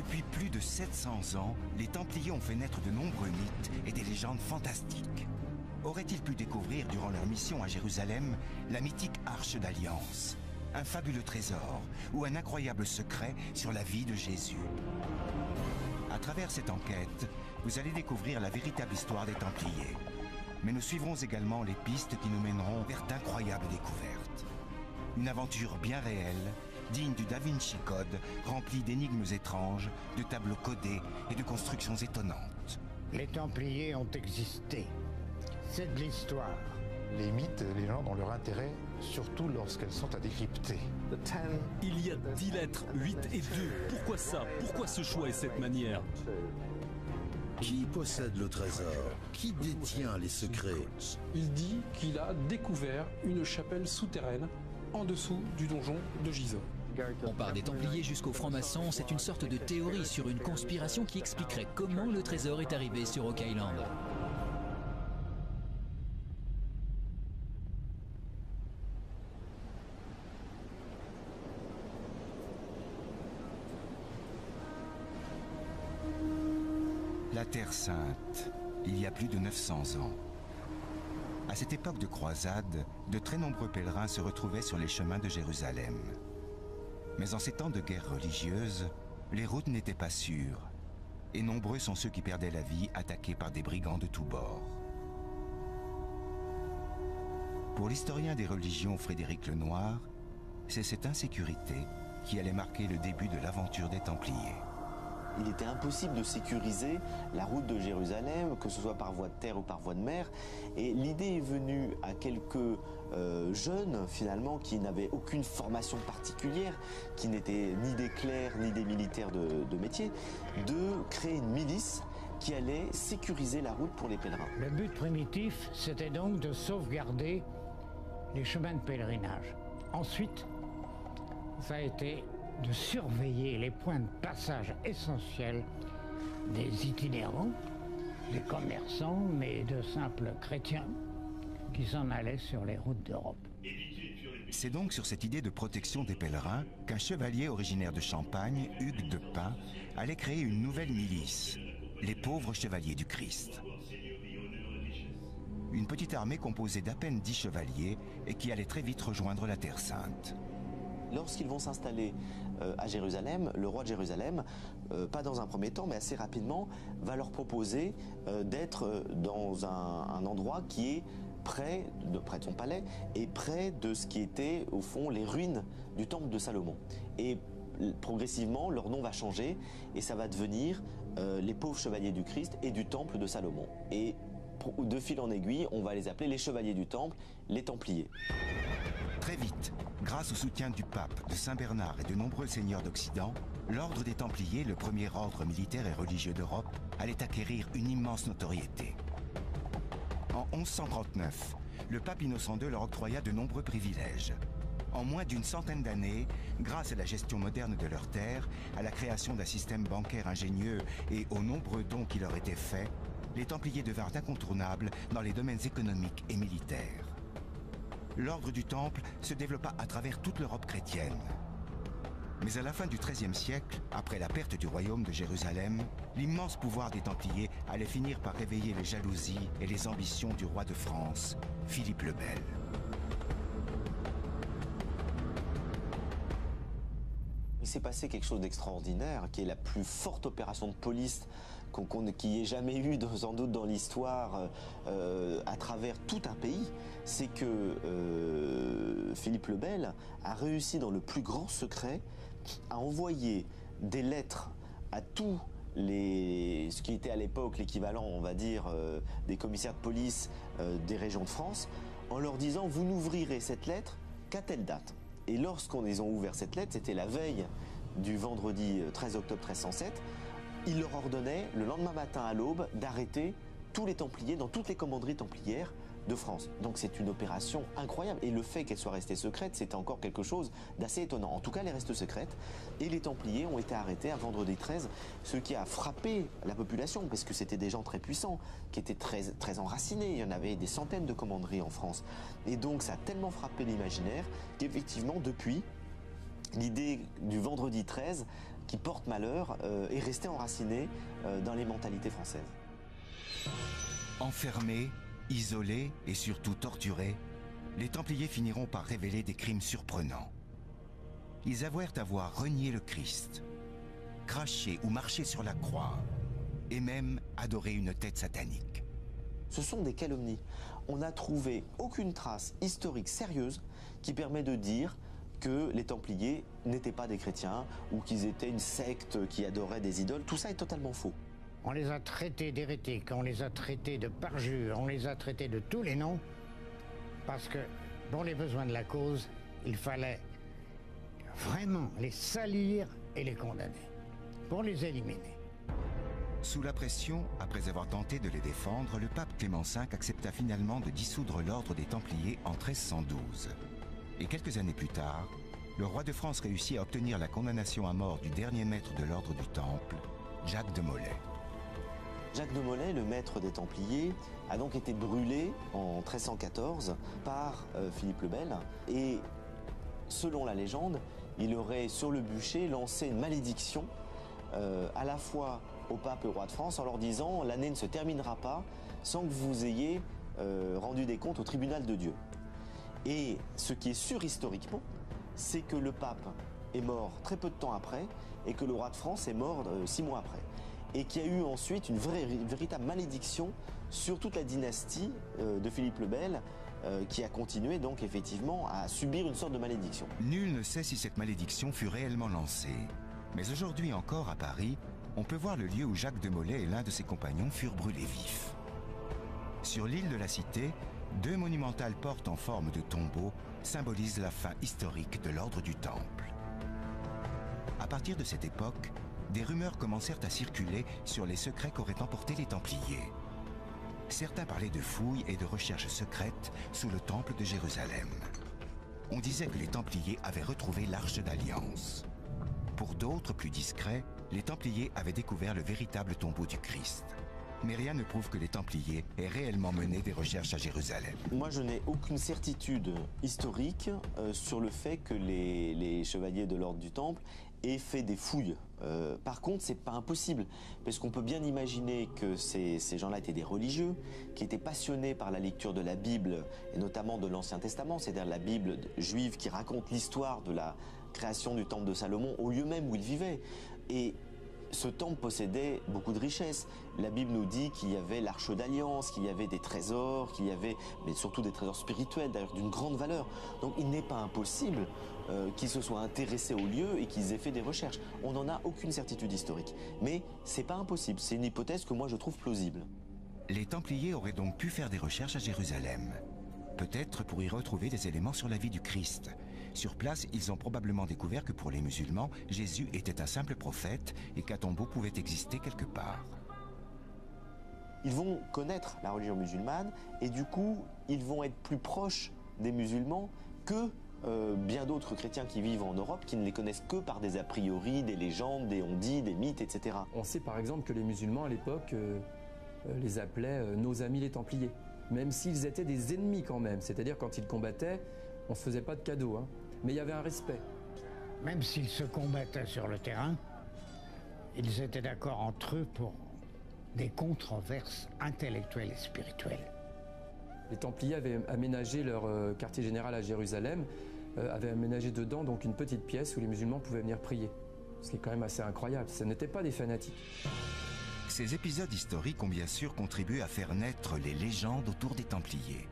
Depuis plus de 700 ans, les Templiers ont fait naître de nombreux mythes et des légendes fantastiques. Auraient-ils pu découvrir durant leur mission à Jérusalem la mythique Arche d'Alliance, un fabuleux trésor ou un incroyable secret sur la vie de Jésus? À travers cette enquête, vous allez découvrir la véritable histoire des Templiers. Mais nous suivrons également les pistes qui nous mèneront vers d'incroyables découvertes. Une aventure bien réelle, digne du Da Vinci Code, remplie d'énigmes étranges, de tableaux codés et de constructions étonnantes. Les Templiers ont existé. C'est de l'histoire. Les mythes et les légendes ont leur intérêt, surtout lorsqu'elles sont à décrypter. Il y a 10 lettres, 8 et 2. Pourquoi ça? Pourquoi ce choix et cette manière? Qui possède le trésor? Qui détient les secrets? Il dit qu'il a découvert une chapelle souterraine en dessous du donjon de Gisors. On part des Templiers jusqu'aux francs-maçons, c'est une sorte de théorie sur une conspiration qui expliquerait comment le trésor est arrivé sur Oak Island. La Terre Sainte, il y a plus de 900 ans. À cette époque de croisade, de très nombreux pèlerins se retrouvaient sur les chemins de Jérusalem. Mais en ces temps de guerre religieuse, les routes n'étaient pas sûres, et nombreux sont ceux qui perdaient la vie attaqués par des brigands de tous bords. Pour l'historien des religions Frédéric Lenoir, c'est cette insécurité qui allait marquer le début de l'aventure des Templiers. Il était impossible de sécuriser la route de Jérusalem, que ce soit par voie de terre ou par voie de mer. Et l'idée est venue à quelques jeunes, finalement, qui n'avaient aucune formation particulière, qui n'étaient ni des clercs ni des militaires de métier, de créer une milice qui allait sécuriser la route pour les pèlerins. Le but primitif, c'était donc de sauvegarder les chemins de pèlerinage. Ensuite, ça a été de surveiller les points de passage essentiels des itinérants, des commerçants, mais de simples chrétiens qui s'en allaient sur les routes d'Europe. C'est donc sur cette idée de protection des pèlerins qu'un chevalier originaire de Champagne, Hugues de Pin, allait créer une nouvelle milice, les pauvres chevaliers du Christ. Une petite armée composée d'à peine 10 chevaliers et qui allait très vite rejoindre la Terre Sainte. Lorsqu'ils vont s'installer à Jérusalem, le roi de Jérusalem, pas dans un premier temps, mais assez rapidement, va leur proposer d'être dans un endroit qui est près de son palais et près de ce qui était, au fond, les ruines du temple de Salomon. Et progressivement, leur nom va changer et ça va devenir les pauvres chevaliers du Christ et du temple de Salomon. Et de fil en aiguille, on va les appeler les chevaliers du temple, les Templiers. Très vite, grâce au soutien du pape, de Saint-Bernard et de nombreux seigneurs d'Occident, l'ordre des Templiers, le premier ordre militaire et religieux d'Europe, allait acquérir une immense notoriété. En 1139, le pape Innocent II leur octroya de nombreux privilèges. En moins d'une centaine d'années, grâce à la gestion moderne de leurs terres, à la création d'un système bancaire ingénieux et aux nombreux dons qui leur étaient faits, les Templiers devinrent incontournables dans les domaines économiques et militaires. L'ordre du Temple se développa à travers toute l'Europe chrétienne. Mais à la fin du XIIIe siècle, après la perte du royaume de Jérusalem, l'immense pouvoir des Templiers allait finir par réveiller les jalousies et les ambitions du roi de France, Philippe le Bel. Il s'est passé quelque chose d'extraordinaire, qui est la plus forte opération de police qui ait jamais eu, sans doute dans l'histoire, à travers tout un pays. C'est que Philippe le Bel a réussi dans le plus grand secret à envoyer des lettres à tous ce qui était à l'époque l'équivalent, on va dire, des commissaires de police des régions de France, en leur disant « vous n'ouvrirez cette lettre qu'à telle date ». Et lorsqu'ils ont ouvert cette lettre, c'était la veille du vendredi 13 octobre 1307, il leur ordonnait, le lendemain matin à l'aube, d'arrêter tous les Templiers dans toutes les commanderies templières de France. Donc c'est une opération incroyable. Et le fait qu'elle soit restée secrète, c'était encore quelque chose d'assez étonnant. En tout cas, elle est restée secrète. Et les Templiers ont été arrêtés à vendredi 13, ce qui a frappé la population, parce que c'était des gens très puissants, qui étaient très enracinés. Il y en avait des centaines de commanderies en France. Et donc ça a tellement frappé l'imaginaire qu'effectivement, depuis, l'idée du vendredi 13 qui porte malheur est resté enraciné dans les mentalités françaises. Enfermés, isolés et surtout torturés, les Templiers finiront par révéler des crimes surprenants. Ils avouèrent avoir renié le Christ, craché ou marché sur la croix, et même adoré une tête satanique. Ce sont des calomnies. On n'a trouvé aucune trace historique sérieuse qui permet de dire que les Templiers n'étaient pas des chrétiens ou qu'ils étaient une secte qui adorait des idoles. Tout ça est totalement faux. On les a traités d'hérétiques, on les a traités de parjures, on les a traités de tous les noms, parce que, pour les besoins de la cause, il fallait vraiment les salir et les condamner, pour les éliminer. Sous la pression, après avoir tenté de les défendre, le pape Clément V accepta finalement de dissoudre l'ordre des Templiers en 1312. Et quelques années plus tard, le roi de France réussit à obtenir la condamnation à mort du dernier maître de l'ordre du Temple, Jacques de Molay. Jacques de Molay, le maître des Templiers, a donc été brûlé en 1314 par Philippe le Bel. Et selon la légende, il aurait sur le bûcher lancé une malédiction à la fois au pape et au roi de France en leur disant « l'année ne se terminera pas sans que vous ayez rendu des comptes au tribunal de Dieu ». Et ce qui est sûr historiquement, c'est que le pape est mort très peu de temps après et que le roi de France est mort 6 mois après. Et qu'il y a eu ensuite une véritable malédiction sur toute la dynastie de Philippe le Bel qui a continué donc effectivement à subir une sorte de malédiction. Nul ne sait si cette malédiction fut réellement lancée. Mais aujourd'hui encore à Paris, on peut voir le lieu où Jacques de Molay et l'un de ses compagnons furent brûlés vifs. Sur l'île de la Cité, 2 monumentales portes en forme de tombeau symbolisent la fin historique de l'ordre du Temple. À partir de cette époque, des rumeurs commencèrent à circuler sur les secrets qu'auraient emportés les Templiers. Certains parlaient de fouilles et de recherches secrètes sous le Temple de Jérusalem. On disait que les Templiers avaient retrouvé l'Arche d'Alliance. Pour d'autres plus discrets, les Templiers avaient découvert le véritable tombeau du Christ. Mais rien ne prouve que les Templiers aient réellement mené des recherches à Jérusalem. Moi, je n'ai aucune certitude historique sur le fait que les chevaliers de l'ordre du Temple aient fait des fouilles. Par contre, c'est pas impossible, parce qu'on peut bien imaginer que ces gens-là étaient des religieux, qui étaient passionnés par la lecture de la Bible, et notamment de l'Ancien Testament, c'est-à-dire la Bible juive qui raconte l'histoire de la création du temple de Salomon au lieu même où ils vivaient. Et ce temple possédait beaucoup de richesses. La Bible nous dit qu'il y avait l'Arche d'Alliance, qu'il y avait des trésors, qu'il y avait, mais surtout des trésors spirituels, d'ailleurs d'une grande valeur. Donc il n'est pas impossible qu'ils se soient intéressés au lieu et qu'ils aient fait des recherches. On n'en a aucune certitude historique. Mais c'est pas impossible, c'est une hypothèse que moi je trouve plausible. Les Templiers auraient donc pu faire des recherches à Jérusalem. Peut-être pour y retrouver des éléments sur la vie du Christ. Sur place, ils ont probablement découvert que pour les musulmans, Jésus était un simple prophète et qu'un tombeau pouvait exister quelque part. Ils vont connaître la religion musulmane et du coup, ils vont être plus proches des musulmans que bien d'autres chrétiens qui vivent en Europe, qui ne les connaissent que par des a priori, des légendes, des on-dit, des mythes, etc. On sait par exemple que les musulmans à l'époque les appelaient nos amis les Templiers, même s'ils étaient des ennemis quand même, c'est-à-dire quand ils combattaient, on ne se faisait pas de cadeaux, hein. Mais il y avait un respect. Même s'ils se combattaient sur le terrain, ils étaient d'accord entre eux pour des controverses intellectuelles et spirituelles. Les Templiers avaient aménagé leur quartier général à Jérusalem, avaient aménagé dedans donc une petite pièce où les musulmans pouvaient venir prier. Ce qui est quand même assez incroyable, ce n'étaient pas des fanatiques. Ces épisodes historiques ont bien sûr contribué à faire naître les légendes autour des Templiers.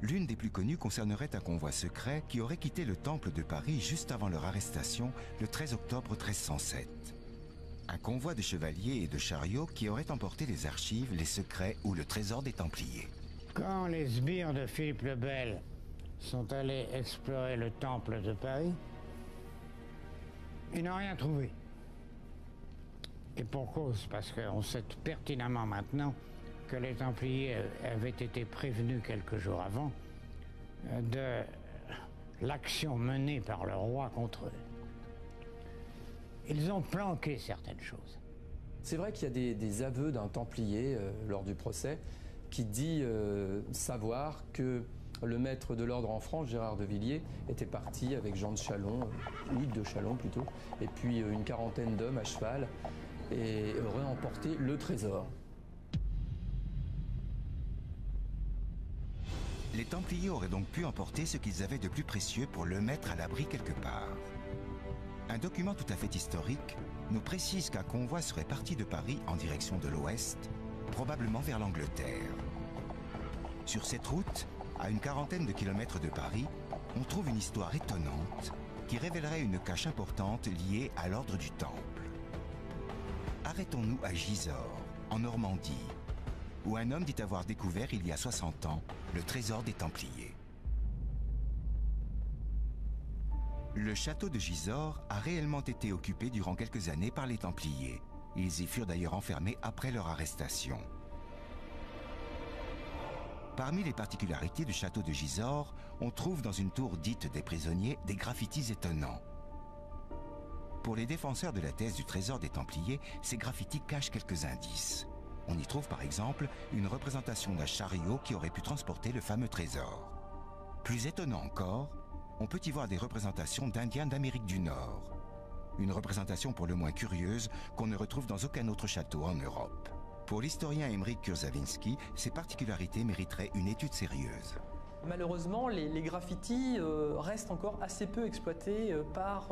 L'une des plus connues concernerait un convoi secret qui aurait quitté le Temple de Paris juste avant leur arrestation le 13 octobre 1307. Un convoi de chevaliers et de chariots qui aurait emporté les archives, les secrets ou le trésor des Templiers. Quand les sbires de Philippe le Bel sont allés explorer le Temple de Paris, ils n'ont rien trouvé. Et pour cause, parce qu'on sait pertinemment maintenant que les Templiers avaient été prévenus quelques jours avant de l'action menée par le roi contre eux. Ils ont planqué certaines choses. C'est vrai qu'il y a des aveux d'un Templier lors du procès qui dit savoir que Le maître de l'ordre en France, Gérard de Villiers, était parti avec Jean de Chalon, Hugues de Chalon plutôt, et puis une quarantaine d'hommes à cheval, et aurait emporté le trésor. Les Templiers auraient donc pu emporter ce qu'ils avaient de plus précieux pour le mettre à l'abri quelque part. Un document tout à fait historique nous précise qu'un convoi serait parti de Paris en direction de l'ouest, probablement vers l'Angleterre. Sur cette route, à une quarantaine de kilomètres de Paris, on trouve une histoire étonnante qui révélerait une cache importante liée à l'ordre du Temple. Arrêtons-nous à Gisors, en Normandie, où un homme dit avoir découvert il y a 60 ans le trésor des Templiers. Le château de Gisors a réellement été occupé durant quelques années par les Templiers. Ils y furent d'ailleurs enfermés après leur arrestation. Parmi les particularités du château de Gisors, on trouve dans une tour dite des prisonniers des graffitis étonnants. Pour les défenseurs de la thèse du trésor des Templiers, ces graffitis cachent quelques indices. On y trouve par exemple une représentation d'un chariot qui aurait pu transporter le fameux trésor. Plus étonnant encore, on peut y voir des représentations d'Indiens d'Amérique du Nord. Une représentation pour le moins curieuse qu'on ne retrouve dans aucun autre château en Europe. Pour l'historien Aymeric Kurzawinski, ces particularités mériteraient une étude sérieuse. Malheureusement, les graffitis restent encore assez peu exploités par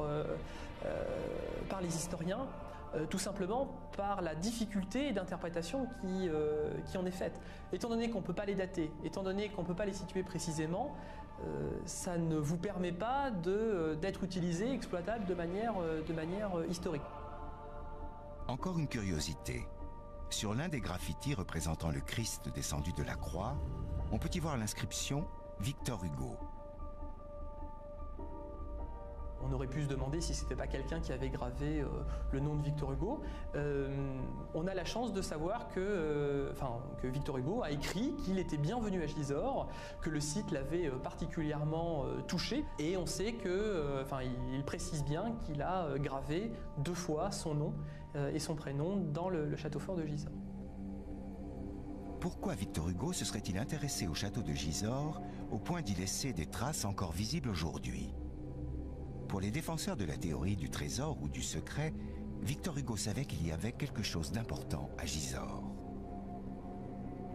les historiens, tout simplement par la difficulté d'interprétation qui en est faite. Étant donné qu'on ne peut pas les dater, étant donné qu'on ne peut pas les situer précisément, ça ne vous permet pas d'être utilisé, exploitable de manière historique. Encore une curiosité. Sur l'un des graffitis représentant le Christ descendu de la croix, on peut y voir l'inscription « Victor Hugo ». On aurait pu se demander si c'était pas quelqu'un qui avait gravé le nom de Victor Hugo. On a la chance de savoir que Victor Hugo a écrit qu'il était bienvenu à Gisors, que le site l'avait particulièrement touché, et on sait que, il précise bien qu'il a gravé 2 fois son nom et son prénom dans le château fort de Gisors. Pourquoi Victor Hugo se serait-il intéressé au château de Gisors au point d'y laisser des traces encore visibles aujourd'hui? Pour les défenseurs de la théorie du trésor ou du secret, Victor Hugo savait qu'il y avait quelque chose d'important à Gisors.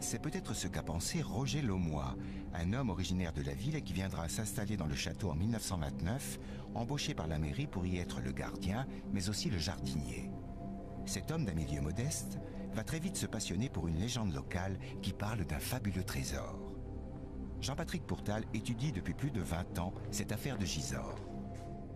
C'est peut-être ce qu'a pensé Roger Laumois, un homme originaire de la ville et qui viendra s'installer dans le château en 1929, embauché par la mairie pour y être le gardien, mais aussi le jardinier. Cet homme d'un milieu modeste va très vite se passionner pour une légende locale qui parle d'un fabuleux trésor. Jean-Patrick Pourtal étudie depuis plus de 20 ans cette affaire de Gisors.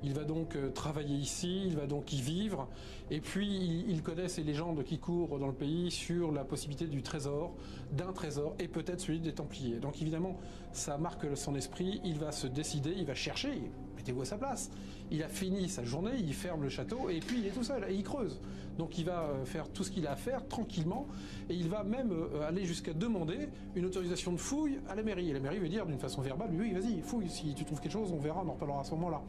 Il va donc travailler ici, il va donc y vivre, et puis il connaît ces légendes qui courent dans le pays sur la possibilité du trésor, d'un trésor, et peut-être celui des Templiers. Donc évidemment, ça marque son esprit, il va se décider, il va chercher, mettez-vous à sa place. Il a fini sa journée, il ferme le château, et puis il est tout seul, et il creuse. Donc il va faire tout ce qu'il a à faire, tranquillement, et il va même aller jusqu'à demander une autorisation de fouille à la mairie. Et la mairie veut dire d'une façon verbale, oui, vas-y, fouille, si tu trouves quelque chose, on verra, on en reparlera à ce moment-là.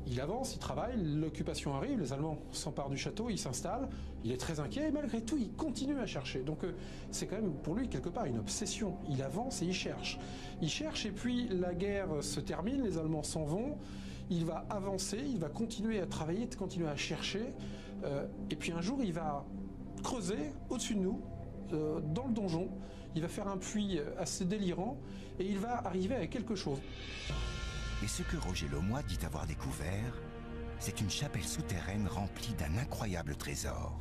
Il avance, il travaille, l'occupation arrive, les Allemands s'emparent du château, il s'installe, il est très inquiet et malgré tout il continue à chercher. Donc c'est quand même pour lui quelque part une obsession. Il avance et il cherche. Il cherche et puis la guerre se termine, les Allemands s'en vont, il va avancer, il va continuer à travailler, continuer à chercher. Et puis un jour il va creuser au-dessus de nous, dans le donjon, il va faire un puits assez délirant et il va arriver à quelque chose. Et ce que Roger Laumois dit avoir découvert, c'est une chapelle souterraine remplie d'un incroyable trésor.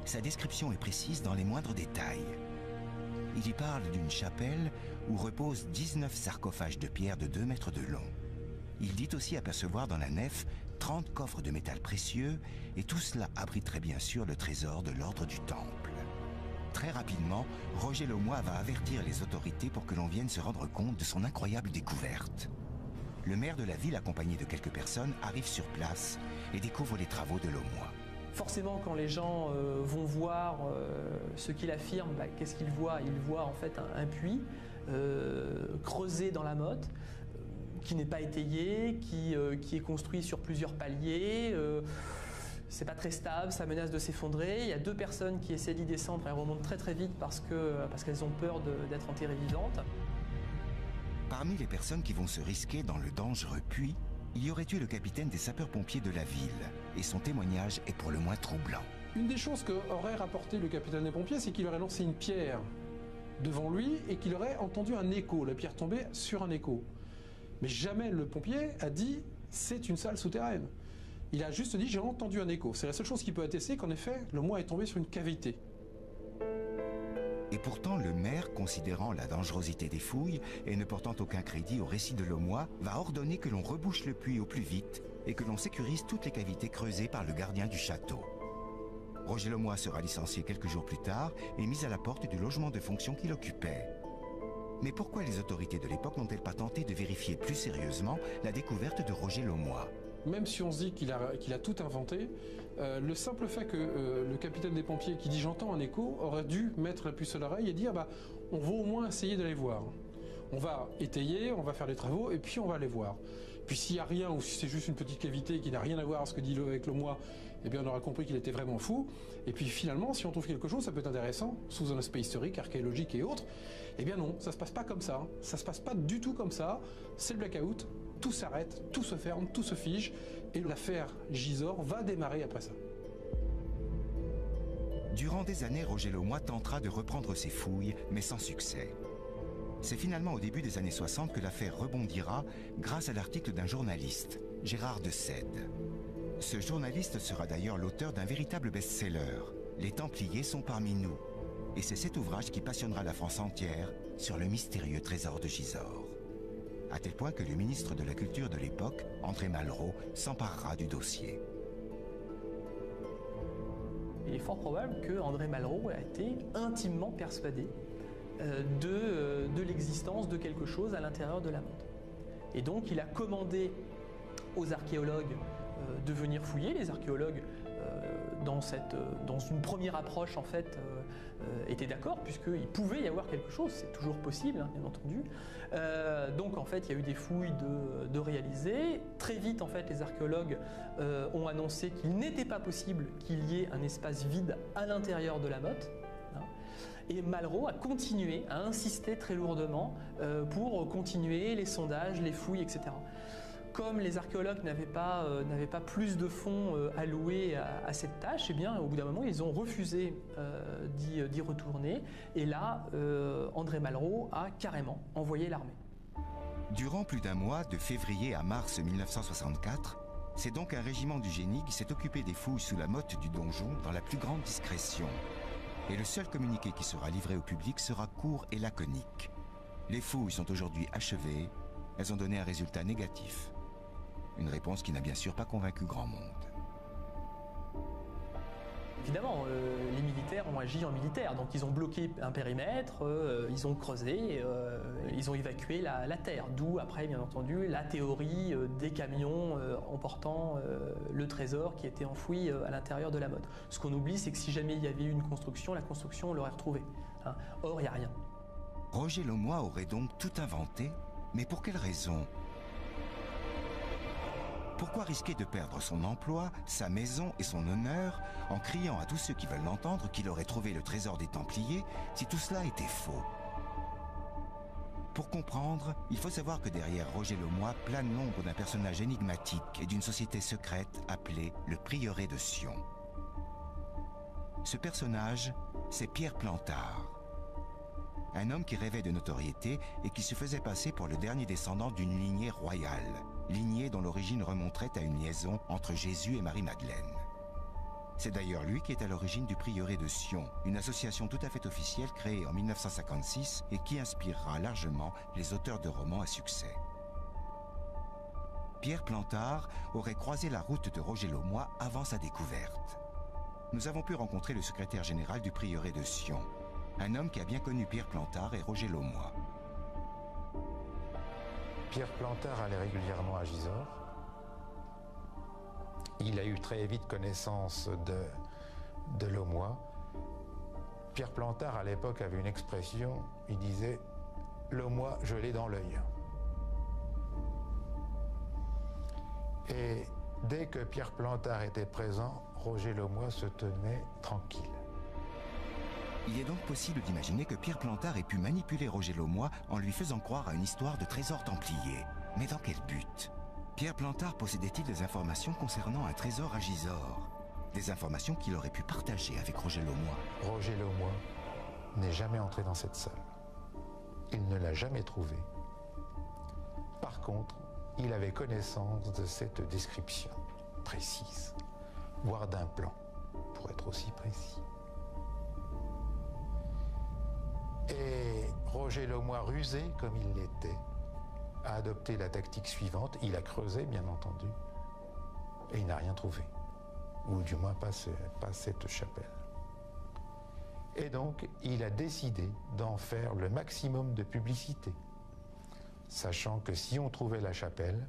Sa description est précise dans les moindres détails. Il y parle d'une chapelle où reposent 19 sarcophages de pierre de 2 mètres de long. Il dit aussi apercevoir dans la nef 30 coffres de métal précieux, et tout cela abriterait bien sûr le trésor de l'ordre du Temple. Très rapidement, Roger Laumois va avertir les autorités pour que l'on vienne se rendre compte de son incroyable découverte. Le maire de la ville, accompagné de quelques personnes, arrive sur place et découvre les travaux de Laumois. Forcément, quand les gens vont voir ce qu'il affirme, qu'est-ce qu'ils voient? Ils voient en fait un puits creusé dans la motte, qui n'est pas étayé, qui est construit sur plusieurs paliers. C'est pas très stable, ça menace de s'effondrer. Il y a 2 personnes qui essaient d'y descendre, elles remontent très très vite parce qu'elles ont peur d'être enterrées vivantes. Parmi les personnes qui vont se risquer dans le dangereux puits, il y aurait eu le capitaine des sapeurs-pompiers de la ville, et son témoignage est pour le moins troublant. Une des choses qu'aurait rapporté le capitaine des pompiers, c'est qu'il aurait lancé une pierre devant lui et qu'il aurait entendu un écho, la pierre tombait sur un écho. Mais jamais le pompier a dit « c'est une salle souterraine ». Il a juste dit « j'ai entendu un écho ». C'est la seule chose qui peut attester qu'en effet, Lemoy est tombé sur une cavité. Et pourtant, le maire, considérant la dangerosité des fouilles et ne portant aucun crédit au récit de Lemoy, va ordonner que l'on rebouche le puits au plus vite et que l'on sécurise toutes les cavités creusées par le gardien du château. Roger Lemoy sera licencié quelques jours plus tard et mis à la porte du logement de fonction qu'il occupait. Mais pourquoi les autorités de l'époque n'ont-elles pas tenté de vérifier plus sérieusement la découverte de Roger Lemoy? Même si on se dit qu'il a tout inventé, le simple fait que le capitaine des pompiers qui dit « j'entends un écho » aurait dû mettre la puce à l'oreille et dire « on va au moins essayer d'aller voir. On va étayer, on va faire des travaux et puis on va aller voir. » Puis s'il n'y a rien ou si c'est juste une petite cavité qui n'a rien à voir avec ce que dit avec Lemoy, eh bien on aura compris qu'il était vraiment fou. Et puis finalement, si on trouve quelque chose, ça peut être intéressant, sous un aspect historique, archéologique et autres. Eh bien non, ça se passe pas comme ça. Ça se passe pas du tout comme ça. C'est le blackout, tout s'arrête, tout se ferme, tout se fige. Et l'affaire Gisors va démarrer après ça. Durant des années, Roger Lemoy tentera de reprendre ses fouilles, mais sans succès. C'est finalement au début des années 60 que l'affaire rebondira grâce à l'article d'un journaliste, Gérard de Sède. Ce journaliste sera d'ailleurs l'auteur d'un véritable best-seller, Les Templiers sont parmi nous. Et c'est cet ouvrage qui passionnera la France entière sur le mystérieux trésor de Gisors. À tel point que le ministre de la Culture de l'époque, André Malraux, s'emparera du dossier. Il est fort probable que André Malraux a été intimement persuadé de l'existence de quelque chose à l'intérieur de la motte. Et donc il a commandé aux archéologues de venir fouiller. Les archéologues, dans une première approche, en fait, étaient d'accord, puisqu'il pouvait y avoir quelque chose, c'est toujours possible, hein, bien entendu. Donc en fait, il y a eu des fouilles de réaliser. Très vite, en fait, les archéologues ont annoncé qu'il n'était pas possible qu'il y ait un espace vide à l'intérieur de la motte. Et Malraux a continué, a insisté très lourdement pour continuer les sondages, les fouilles, etc. Comme les archéologues n'avaient pas plus de fonds alloués à cette tâche, eh bien, au bout d'un moment, ils ont refusé d'y retourner. Et là, André Malraux a carrément envoyé l'armée. Durant plus d'un mois, de février à mars 1964, c'est donc un régiment du génie qui s'est occupé des fouilles sous la motte du donjon dans la plus grande discrétion. Et le seul communiqué qui sera livré au public sera court et laconique. Les fouilles sont aujourd'hui achevées, elles ont donné un résultat négatif. Une réponse qui n'a bien sûr pas convaincu grand monde. Évidemment, les militaires ont agi en militaire, donc ils ont bloqué un périmètre, ils ont creusé, ils ont évacué la terre, d'où après bien entendu la théorie des camions emportant le trésor qui était enfoui à l'intérieur de la motte. Ce qu'on oublie, c'est que si jamais il y avait eu une construction, la construction on l'aurait retrouvée. Hein. Or, il n'y a rien. Roger Lemoy aurait donc tout inventé, mais pour quelle raison ? Pourquoi risquer de perdre son emploi, sa maison et son honneur en criant à tous ceux qui veulent l'entendre qu'il aurait trouvé le trésor des Templiers si tout cela était faux? Pour comprendre, il faut savoir que derrière Roger Lemoy plane l'ombre d'un personnage énigmatique et d'une société secrète appelée le Prieuré de Sion. Ce personnage, c'est Pierre Plantard. Un homme qui rêvait de notoriété et qui se faisait passer pour le dernier descendant d'une lignée royale, lignée dont l'origine remonterait à une liaison entre Jésus et Marie-Madeleine. C'est d'ailleurs lui qui est à l'origine du Prieuré de Sion, une association tout à fait officielle créée en 1956 et qui inspirera largement les auteurs de romans à succès. Pierre Plantard aurait croisé la route de Roger Lemoy avant sa découverte. Nous avons pu rencontrer le secrétaire général du Prieuré de Sion, un homme qui a bien connu Pierre Plantard et Roger Lemoy. Pierre Plantard allait régulièrement à Gisors. Il a eu très vite connaissance de Lemoy. Pierre Plantard, à l'époque, avait une expression, il disait « Lemoy, je l'ai dans l'œil ». Et dès que Pierre Plantard était présent, Roger Lemoy se tenait tranquille. Il est donc possible d'imaginer que Pierre Plantard ait pu manipuler Roger Laumois en lui faisant croire à une histoire de trésor templier. Mais dans quel but? Pierre Plantard possédait-il des informations concernant un trésor à Gisors? Des informations qu'il aurait pu partager avec Roger Laumois. Roger Laumois n'est jamais entré dans cette salle. Il ne l'a jamais trouvé. Par contre, il avait connaissance de cette description précise, voire d'un plan, pour être aussi précis. Et Roger Laumois, rusé comme il l'était, a adopté la tactique suivante. Il a creusé, bien entendu, et il n'a rien trouvé. Ou du moins pas cette chapelle. Et donc, il a décidé d'en faire le maximum de publicité, sachant que si on trouvait la chapelle,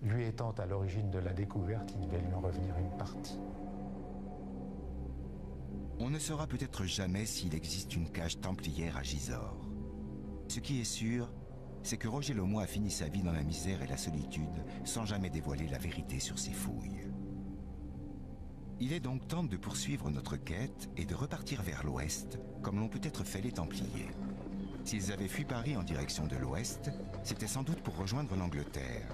lui étant à l'origine de la découverte, il devait lui en revenir une partie. On ne saura peut-être jamais s'il existe une cage templière à Gisors. Ce qui est sûr, c'est que Roger Laumois a fini sa vie dans la misère et la solitude sans jamais dévoiler la vérité sur ses fouilles. Il est donc temps de poursuivre notre quête et de repartir vers l'ouest, comme l'ont peut-être fait les Templiers. S'ils avaient fui Paris en direction de l'ouest, c'était sans doute pour rejoindre l'Angleterre.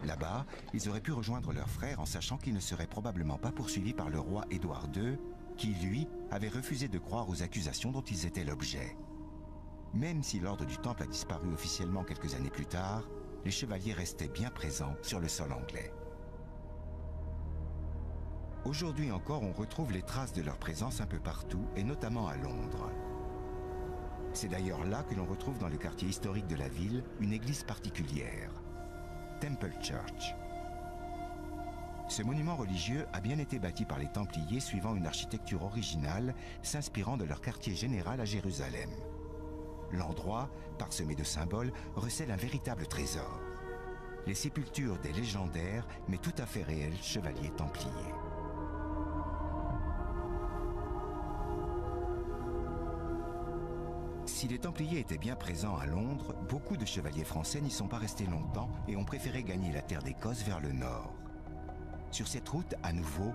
Là-bas, ils auraient pu rejoindre leurs frères en sachant qu'ils ne seraient probablement pas poursuivis par le roi Édouard II, qui, lui, avait refusé de croire aux accusations dont ils étaient l'objet. Même si l'ordre du Temple a disparu officiellement quelques années plus tard, les chevaliers restaient bien présents sur le sol anglais. Aujourd'hui encore, on retrouve les traces de leur présence un peu partout, et notamment à Londres. C'est d'ailleurs là que l'on retrouve dans le quartier historique de la ville une église particulière, Temple Church. Ce monument religieux a bien été bâti par les Templiers suivant une architecture originale s'inspirant de leur quartier général à Jérusalem. L'endroit, parsemé de symboles, recèle un véritable trésor. Les sépultures des légendaires mais tout à fait réels chevaliers templiers. Si les Templiers étaient bien présents à Londres, beaucoup de chevaliers français n'y sont pas restés longtemps et ont préféré gagner la terre d'Écosse vers le nord. Sur cette route, à nouveau,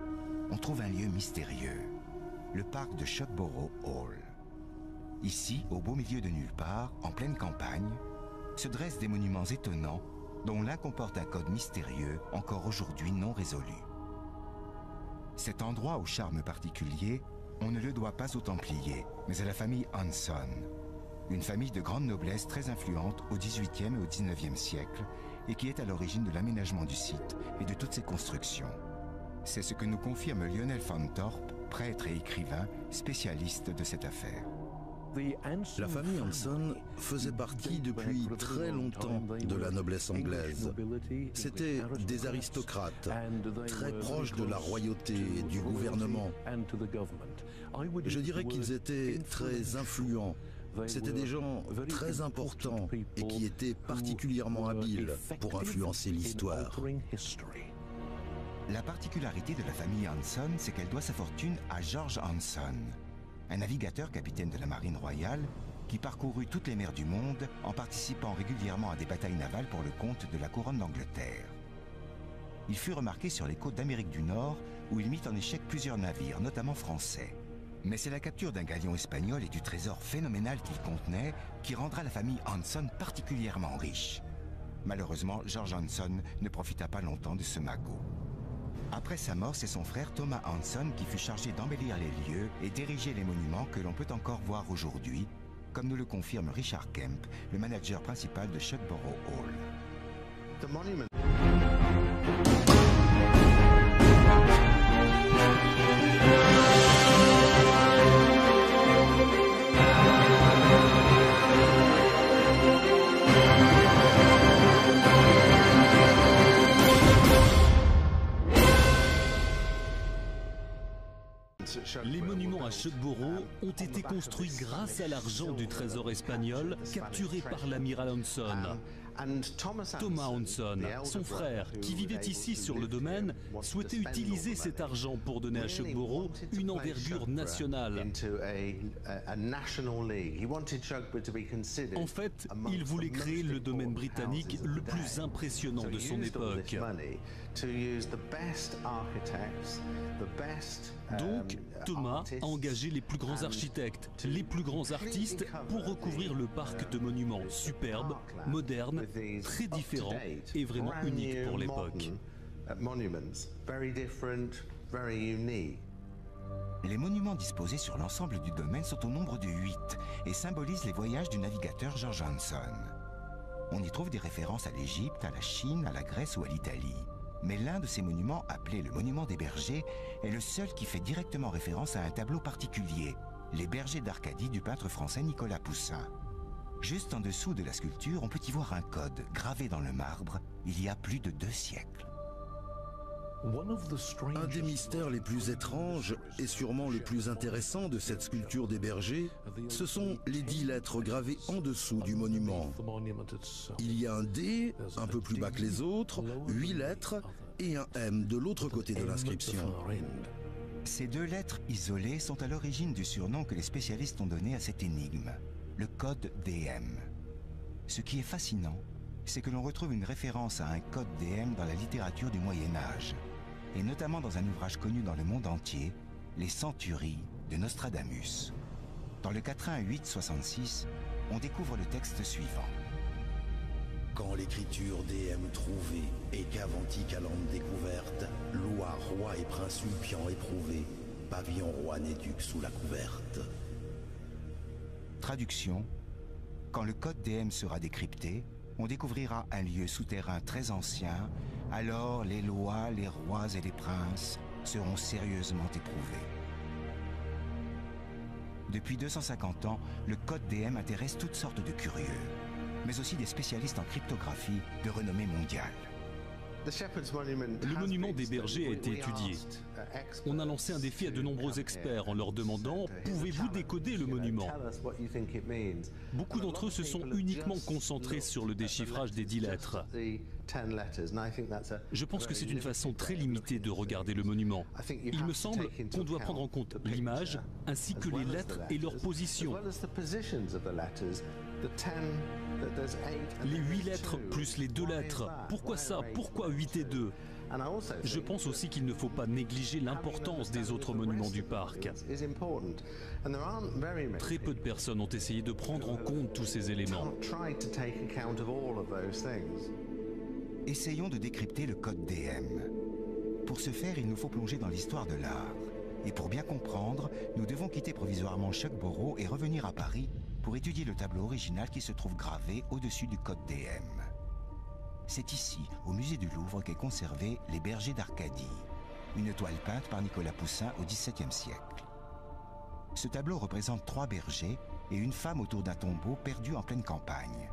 on trouve un lieu mystérieux, le parc de Shugborough Hall. Ici, au beau milieu de nulle part, en pleine campagne, se dressent des monuments étonnants dont l'un comporte un code mystérieux encore aujourd'hui non résolu. Cet endroit au charme particulier, on ne le doit pas aux Templiers, mais à la famille Hanson, une famille de grande noblesse très influente au XVIIIe et au XIXe siècle et qui est à l'origine de l'aménagement du site et de toutes ses constructions. C'est ce que nous confirme Lionel Van Thorpe, prêtre et écrivain, spécialiste de cette affaire. La famille Hanson faisait partie depuis très longtemps de la noblesse anglaise. C'étaient des aristocrates, très proches de la royauté et du gouvernement. Je dirais qu'ils étaient très influents. C'étaient des gens très importants et qui étaient particulièrement habiles pour influencer l'histoire. La particularité de la famille Hanson, c'est qu'elle doit sa fortune à George Hanson, un navigateur capitaine de la marine royale qui parcourut toutes les mers du monde en participant régulièrement à des batailles navales pour le compte de la couronne d'Angleterre. Il fut remarqué sur les côtes d'Amérique du Nord où il mit en échec plusieurs navires, notamment français. Mais c'est la capture d'un galion espagnol et du trésor phénoménal qu'il contenait qui rendra la famille Hanson particulièrement riche. Malheureusement, George Hanson ne profita pas longtemps de ce magot. Après sa mort, c'est son frère Thomas Hanson qui fut chargé d'embellir les lieux et d'ériger les monuments que l'on peut encore voir aujourd'hui, comme nous le confirme Richard Kemp, le manager principal de Shugborough Hall. Les monuments à Shugborough ont été construits grâce à l'argent du trésor espagnol capturé par l'amiral Hanson. Thomas Hanson, son frère, qui vivait ici sur le domaine, souhaitait utiliser cet argent pour donner à Shugborough une envergure nationale. En fait, il voulait créer le domaine britannique le plus impressionnant de son époque. Donc, Thomas a engagé les plus grands architectes, les plus grands artistes pour recouvrir le parc de monuments superbes, modernes, très différents et vraiment uniques pour l'époque. Les monuments disposés sur l'ensemble du domaine sont au nombre de 8 et symbolisent les voyages du navigateur George Hanson. On y trouve des références à l'Égypte, à la Chine, à la Grèce ou à l'Italie. Mais l'un de ces monuments, appelé le monument des bergers, est le seul qui fait directement référence à un tableau particulier, les bergers d'Arcadie du peintre français Nicolas Poussin. Juste en dessous de la sculpture, on peut y voir un code gravé dans le marbre il y a plus de 2 siècles. Un des mystères les plus étranges et sûrement le plus intéressant de cette sculpture des bergers, ce sont les 10 lettres gravées en dessous du monument. Il y a un D, un peu plus bas que les autres, 8 lettres et un M de l'autre côté de l'inscription. Ces 2 lettres isolées sont à l'origine du surnom que les spécialistes ont donné à cette énigme, le code DM. Ce qui est fascinant, c'est que l'on retrouve une référence à un code DM dans la littérature du Moyen-Âge, et notamment dans un ouvrage connu dans le monde entier, Les Centuries de Nostradamus. Dans le quatrain 866, on découvre le texte suivant. Quand l'écriture DM trouvée et qu'avantique à lampe découverte, loi, roi et prince ulpiant éprouvé, pavillon roi n'éduque sous la couverte. Traduction. Quand le code DM sera décrypté, on découvrira un lieu souterrain très ancien, alors les lois, les rois et les princes seront sérieusement éprouvés. Depuis 250 ans, le code DM intéresse toutes sortes de curieux, mais aussi des spécialistes en cryptographie de renommée mondiale. Le monument des bergers a été étudié. On a lancé un défi à de nombreux experts en leur demandant « Pouvez-vous décoder le monument ?» Beaucoup d'entre eux se sont uniquement concentrés sur le déchiffrage des 10 lettres. Je pense que c'est une façon très limitée de regarder le monument. Il me semble qu'on doit prendre en compte l'image ainsi que les lettres et leur position. Les 8 lettres plus les 2 lettres. Pourquoi ça? Pourquoi 8 et 2? Je pense aussi qu'il ne faut pas négliger l'importance des autres monuments du parc. Très peu de personnes ont essayé de prendre en compte tous ces éléments. Essayons de décrypter le code DM. Pour ce faire, il nous faut plonger dans l'histoire de l'art. Et pour bien comprendre, nous devons quitter provisoirement Shugborough et revenir à Paris pour étudier le tableau original qui se trouve gravé au-dessus du code DM. C'est ici, au musée du Louvre, qu'est conservé Les Bergers d'Arcadie, une toile peinte par Nicolas Poussin au XVIIe siècle. Ce tableau représente 3 bergers et une femme autour d'un tombeau perdu en pleine campagne.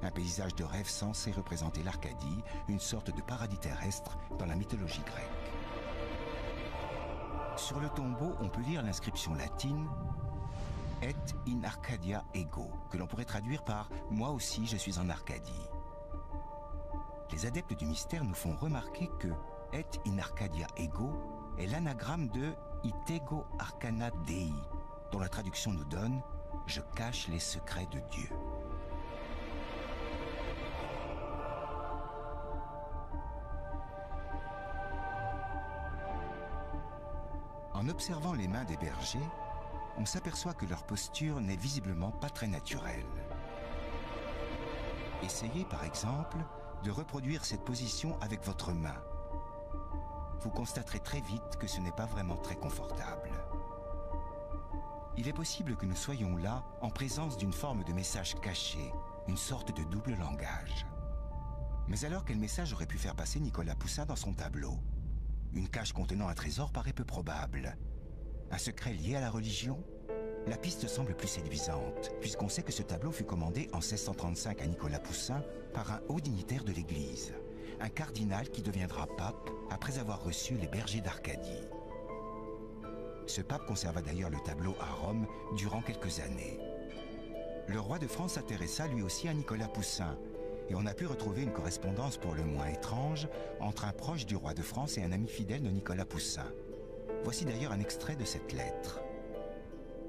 Un paysage de rêve censé représenter l'Arcadie, une sorte de paradis terrestre dans la mythologie grecque. Sur le tombeau, on peut lire l'inscription latine « Et in Arcadia ego », que l'on pourrait traduire par « Moi aussi, je suis en Arcadie ». Les adeptes du mystère nous font remarquer que « Et in Arcadia ego » est l'anagramme de « Itego arcana Dei », dont la traduction nous donne « Je cache les secrets de Dieu ». En observant les mains des bergers, on s'aperçoit que leur posture n'est visiblement pas très naturelle. Essayez par exemple de reproduire cette position avec votre main. Vous constaterez très vite que ce n'est pas vraiment très confortable. Il est possible que nous soyons là en présence d'une forme de message caché, une sorte de double langage. Mais alors quel message aurait pu faire passer Nicolas Poussin dans son tableau? Une cache contenant un trésor paraît peu probable. Un secret lié à la religion? La piste semble plus séduisante, puisqu'on sait que ce tableau fut commandé en 1635 à Nicolas Poussin par un haut dignitaire de l'Église, un cardinal qui deviendra pape après avoir reçu les bergers d'Arcadie. Ce pape conserva d'ailleurs le tableau à Rome durant quelques années. Le roi de France s'intéressa lui aussi à Nicolas Poussin, Et on a pu retrouver une correspondance pour le moins étrange entre un proche du roi de France et un ami fidèle de Nicolas Poussin. Voici d'ailleurs un extrait de cette lettre.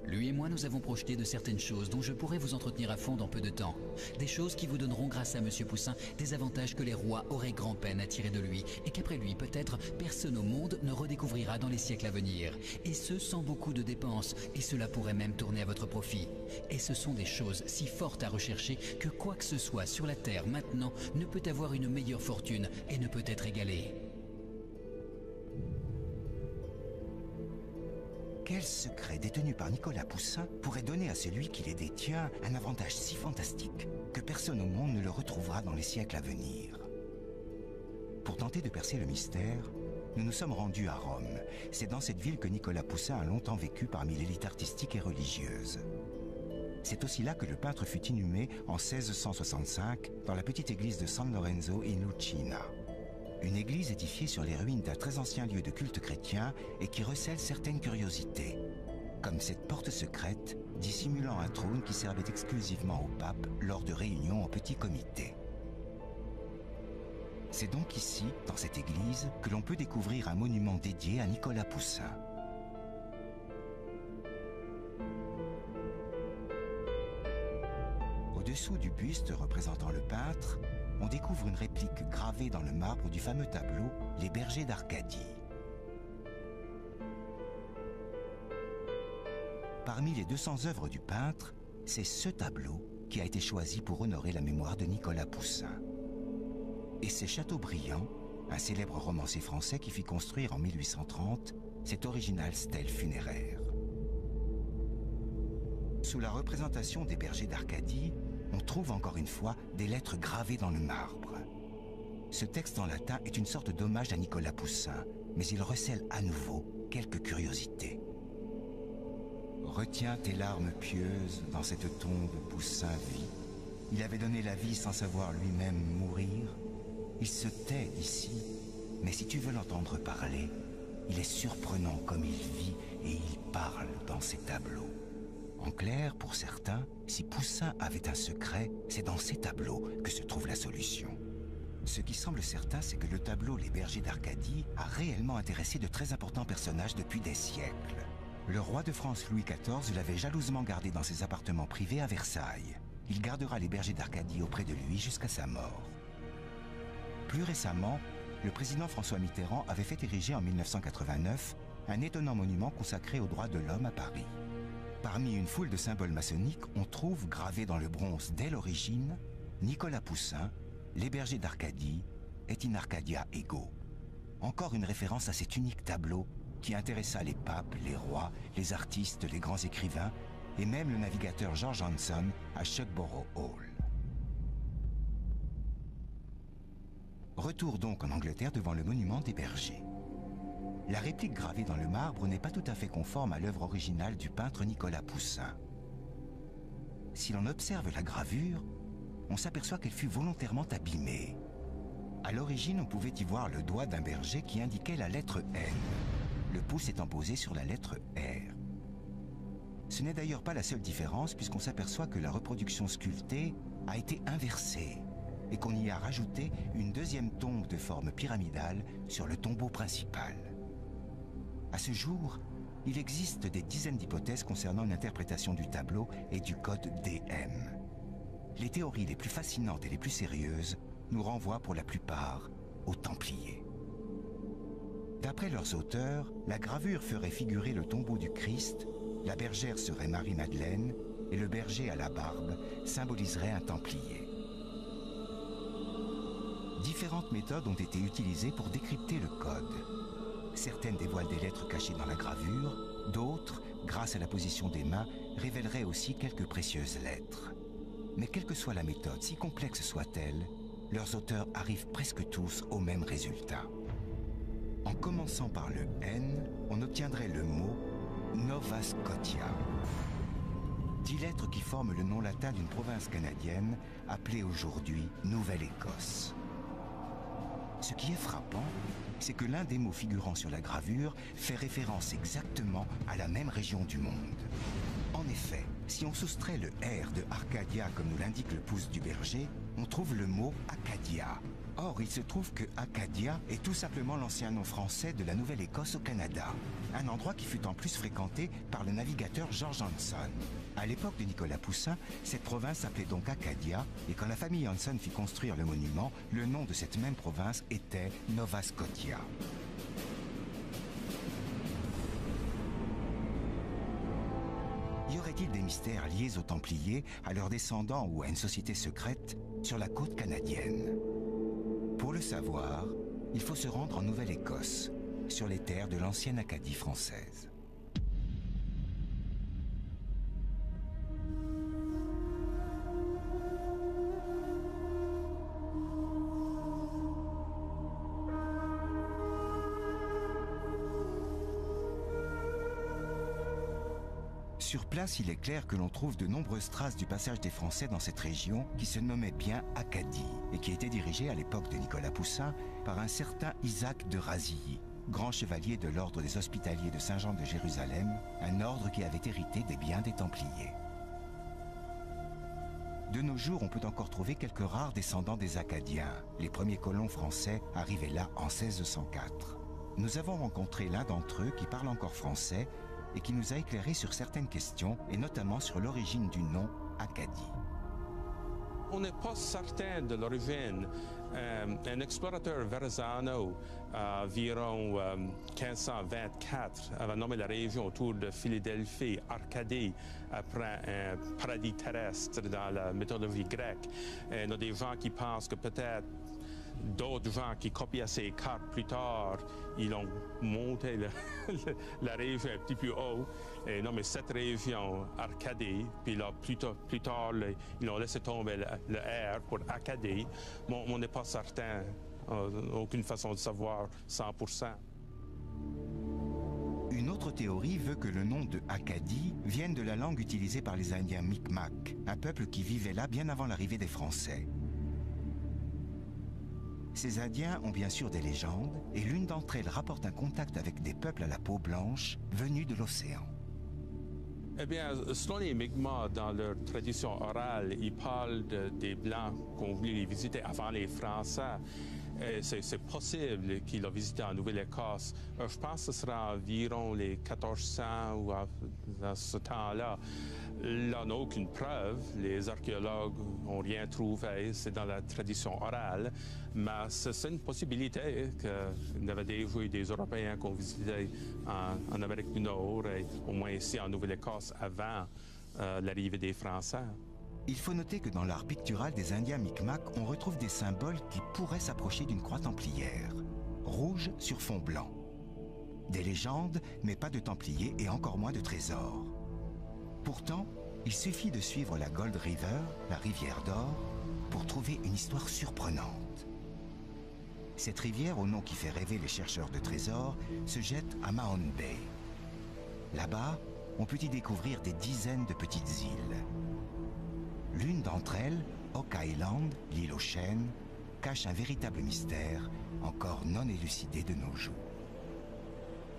Lui et moi, nous avons projeté de certaines choses dont je pourrais vous entretenir à fond dans peu de temps. Des choses qui vous donneront, grâce à Monsieur Poussin, des avantages que les rois auraient grand-peine à tirer de lui et qu'après lui, peut-être, personne au monde ne redécouvrira dans les siècles à venir. Et ce, sans beaucoup de dépenses, et cela pourrait même tourner à votre profit. Et ce sont des choses si fortes à rechercher que quoi que ce soit sur la Terre maintenant ne peut avoir une meilleure fortune et ne peut être égalé. Quel secret détenu par Nicolas Poussin pourrait donner à celui qui les détient un avantage si fantastique que personne au monde ne le retrouvera dans les siècles à venir? Pour tenter de percer le mystère, nous nous sommes rendus à Rome. C'est dans cette ville que Nicolas Poussin a longtemps vécu parmi l'élite artistique et religieuse. C'est aussi là que le peintre fut inhumé en 1665 dans la petite église de San Lorenzo in Lucina. Une église édifiée sur les ruines d'un très ancien lieu de culte chrétien et qui recèle certaines curiosités, comme cette porte secrète dissimulant un trône qui servait exclusivement au pape lors de réunions en petit comité. C'est donc ici, dans cette église, que l'on peut découvrir un monument dédié à Nicolas Poussin. Au-dessous du buste représentant le peintre, on découvre une réplique gravée dans le marbre du fameux tableau « Les bergers d'Arcadie ». Parmi les 200 œuvres du peintre, c'est ce tableau qui a été choisi pour honorer la mémoire de Nicolas Poussin. Et c'est Chateaubriand, un célèbre romancier français qui fit construire en 1830 cette originale stèle funéraire. Sous la représentation des bergers d'Arcadie, on trouve encore une fois des lettres gravées dans le marbre. Ce texte en latin est une sorte d'hommage à Nicolas Poussin, mais il recèle à nouveau quelques curiosités. Retiens tes larmes pieuses dans cette tombe Poussin vit. Il avait donné la vie sans savoir lui-même mourir. Il se tait ici, mais si tu veux l'entendre parler, il est surprenant comme il vit et il parle dans ses tableaux. En clair, pour certains, si Poussin avait un secret, c'est dans ces tableaux que se trouve la solution. Ce qui semble certain, c'est que le tableau Les bergers d'Arcadie a réellement intéressé de très importants personnages depuis des siècles. Le roi de France Louis XIV l'avait jalousement gardé dans ses appartements privés à Versailles. Il gardera les bergers d'Arcadie auprès de lui jusqu'à sa mort. Plus récemment, le président François Mitterrand avait fait ériger en 1989 un étonnant monument consacré aux droits de l'homme à Paris. Parmi une foule de symboles maçonniques, on trouve gravé dans le bronze dès l'origine Nicolas Poussin, les bergers d'Arcadie et in Arcadia ego. Encore une référence à cet unique tableau qui intéressa les papes, les rois, les artistes, les grands écrivains et même le navigateur George Hanson à Shugborough Hall. Retour donc en Angleterre devant le monument des bergers. La réplique gravée dans le marbre n'est pas tout à fait conforme à l'œuvre originale du peintre Nicolas Poussin. Si l'on observe la gravure, on s'aperçoit qu'elle fut volontairement abîmée. À l'origine, on pouvait y voir le doigt d'un berger qui indiquait la lettre N, le pouce étant posé sur la lettre R. Ce n'est d'ailleurs pas la seule différence puisqu'on s'aperçoit que la reproduction sculptée a été inversée et qu'on y a rajouté une deuxième tombe de forme pyramidale sur le tombeau principal. À ce jour, il existe des dizaines d'hypothèses concernant une interprétation du tableau et du code DM. Les théories les plus fascinantes et les plus sérieuses nous renvoient pour la plupart aux Templiers. D'après leurs auteurs, la gravure ferait figurer le tombeau du Christ, la bergère serait Marie-Madeleine et le berger à la barbe symboliserait un Templier. Différentes méthodes ont été utilisées pour décrypter le code. Certaines dévoilent des lettres cachées dans la gravure, d'autres, grâce à la position des mains, révéleraient aussi quelques précieuses lettres. Mais quelle que soit la méthode, si complexe soit-elle, leurs auteurs arrivent presque tous au même résultat. En commençant par le N, on obtiendrait le mot Nova Scotia. 10 lettres qui forment le nom latin d'une province canadienne appelée aujourd'hui Nouvelle-Écosse. Ce qui est frappant, c'est que l'un des mots figurant sur la gravure fait référence exactement à la même région du monde. En effet, si on soustrait le R de Arcadia comme nous l'indique le pouce du berger, on trouve le mot Acadia. Or, il se trouve que Acadia est tout simplement l'ancien nom français de la Nouvelle-Écosse au Canada, un endroit qui fut en plus fréquenté par le navigateur George Hanson. À l'époque de Nicolas Poussin, cette province s'appelait donc Acadia, et quand la famille Hanson fit construire le monument, le nom de cette même province était Nova Scotia. Y aurait-il des mystères liés aux Templiers, à leurs descendants ou à une société secrète sur la côte canadienne? Pour le savoir, il faut se rendre en Nouvelle-Écosse, sur les terres de l'ancienne Acadie française. Sur place, il est clair que l'on trouve de nombreuses traces du passage des Français dans cette région qui se nommait bien Acadie et qui était dirigée à l'époque de Nicolas Poussin par un certain Isaac de Razilly, grand chevalier de l'ordre des Hospitaliers de Saint-Jean de Jérusalem, un ordre qui avait hérité des biens des Templiers. De nos jours, on peut encore trouver quelques rares descendants des Acadiens. Les premiers colons français arrivaient là en 1604. Nous avons rencontré l'un d'entre eux qui parle encore français et qui nous a éclairé sur certaines questions, et notamment sur l'origine du nom Acadie. On n'est pas certain de l'origine. Un explorateur Verrazano, environ 1524, avait nommé la région autour de Philadelphie, Arcadie, après un paradis terrestre dans la mythologie grecque. Il y a des gens qui pensent que peut-être d'autres gens qui copiaient ces cartes plus tard, ils ont monté la région un petit peu haut. Et non, mais cette région, Arcadie, puis là, plus tard, ils ont laissé tomber le R pour Acadie. Bon, on n'est pas certain, aucune façon de savoir 100%. Une autre théorie veut que le nom de Acadie vienne de la langue utilisée par les Indiens Micmac, un peuple qui vivait là bien avant l'arrivée des Français. Ces Indiens ont bien sûr des légendes, et l'une d'entre elles rapporte un contact avec des peuples à la peau blanche venus de l'océan. Eh bien, selon les Mi'kmaq, dans leur tradition orale, ils parlent des Blancs qui ont voulu les visiter avant les Français. C'est possible qu'ils l'ont visité en Nouvelle-Écosse. Je pense que ce sera environ les 1400 ou à ce temps-là. Là, on n'a aucune preuve. Les archéologues n'ont rien trouvé. C'est dans la tradition orale. Mais c'est une possibilité qu'il y avait déjà eu des Européens qui ont visité en Amérique du Nord, et au moins ici en Nouvelle-Écosse, avant l'arrivée des Français. Il faut noter que dans l'art pictural des Indiens Micmac, on retrouve des symboles qui pourraient s'approcher d'une croix templière, rouge sur fond blanc. Des légendes, mais pas de templiers et encore moins de trésors. Pourtant, il suffit de suivre la Gold River, la rivière d'or, pour trouver une histoire surprenante. Cette rivière, au nom qui fait rêver les chercheurs de trésors, se jette à Mahone Bay. Là-bas, on peut y découvrir des dizaines de petites îles. L'une d'entre elles, Oak Island, l'île aux chênes, cache un véritable mystère, encore non élucidé de nos jours.